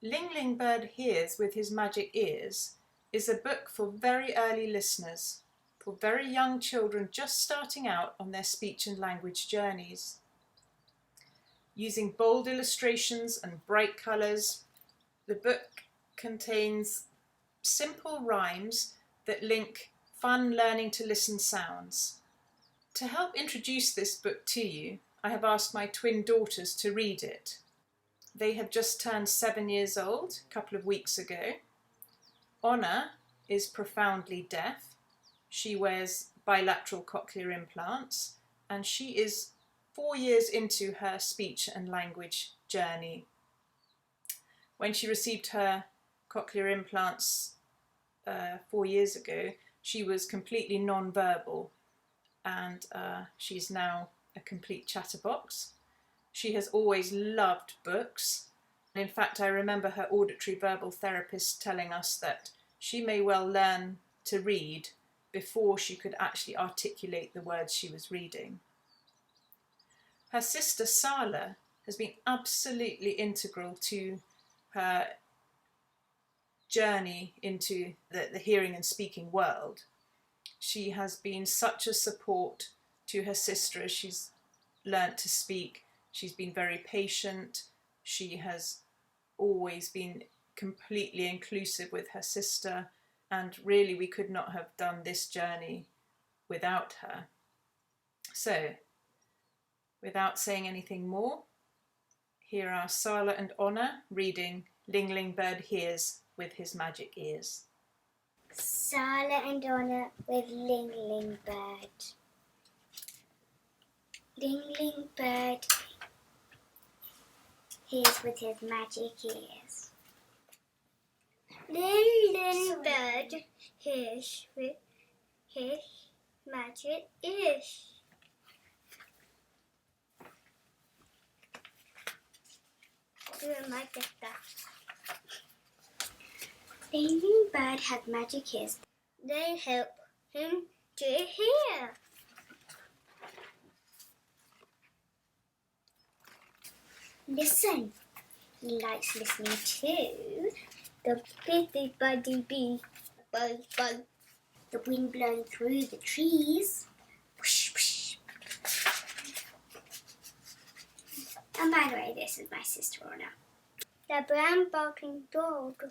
Ling Ling Bird Hears with His Magic Ears is a book for very early listeners, for very young children just starting out on their speech and language journeys. Using bold illustrations and bright colours, the book contains simple rhymes that link fun learning to listen sounds. To help introduce this book to you, I have asked my twin daughters to read it. They have just turned 7 years old a couple of weeks ago. Honor is profoundly deaf. She wears bilateral cochlear implants and she is 4 years into her speech and language journey. When she received her cochlear implants 4 years ago, she was completely non-verbal, and she's now a complete chatterbox. She has always loved books. In fact, I remember her auditory verbal therapist telling us that she may well learn to read before she could actually articulate the words she was reading. Her sister Sala has been absolutely integral to her journey into the hearing and speaking world. She has been such a support to her sister as she's learnt to speak. She's been very patient. She has always been completely inclusive with her sister, and really we could not have done this journey without her. So, without saying anything more, here are Sala and Honor reading Ling Ling Bird Hears with His Magic Ears. Sala and Honor with Ling Ling Bird. Ling Ling Bird hears with his magic ears. Ling Ling Bird hears with his magic ears. Ling Ling Bird has magic ears. They help him to hear. Listen. He likes listening to the busy buddy bee, buzz buzz, the wind blowing through the trees. Whoosh, whoosh. And by the way, this is my sister Anna. The brown barking dog,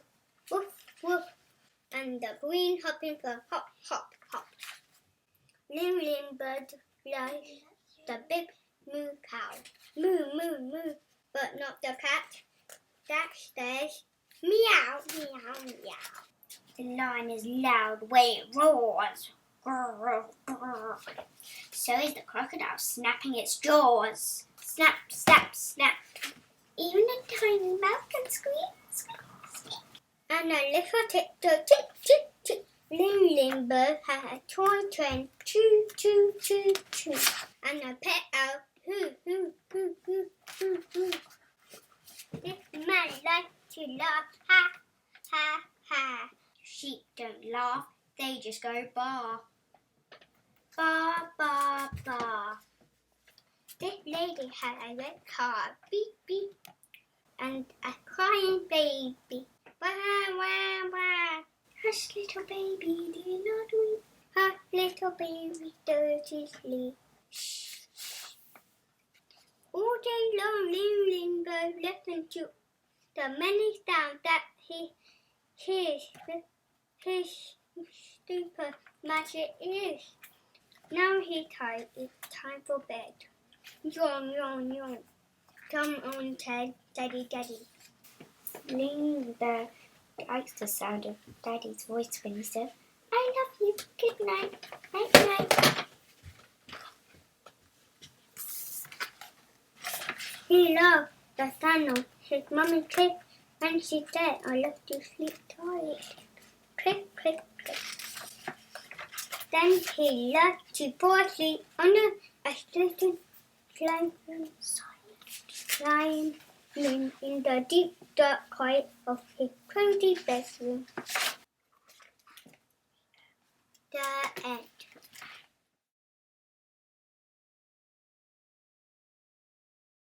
woof woof, and the green hopping frog, hop hop hop. Ling Ling Bird likes the big moo cow, moo moo moo, but not the cat that says meow meow meow. The lion is loud when it roars. Grr, grr. So is the crocodile snapping its jaws. Snap, snap, snap. Even a tiny mouse can squeak, squeak, squeak. And a little tiptoe, tick, tick, tick. Ling Ling Bird has a toy train, choo, choo, choo, choo. And a pet owl, hoo, hoo, hoo, hoo, hoo, hoo. This man likes to laugh, ha, ha, ha. Sheep don't laugh, they just go baa. Ba, ba, ba. This lady had a red car, beep, beep, and a crying baby. Wah, wah, wah. Hush, little baby, do not weep. Hush, little baby, dirty sleep. Shh. All day long, Ling Ling Bird listened to the many sounds that he hears with his super magic ears. Now he's tired. It's time for bed. Yawn, yawn, yawn. Come on, Ted, Daddy, Daddy. Ling Bird likes the sound of Daddy's voice when he says, I love you. Good night. Night, night. He loved the sound of his mummy click when she said, I love to sleep tight. Click, click, click. Then he loved to fall asleep under a certain slime in the deep dark quiet of his cozy bedroom. The end.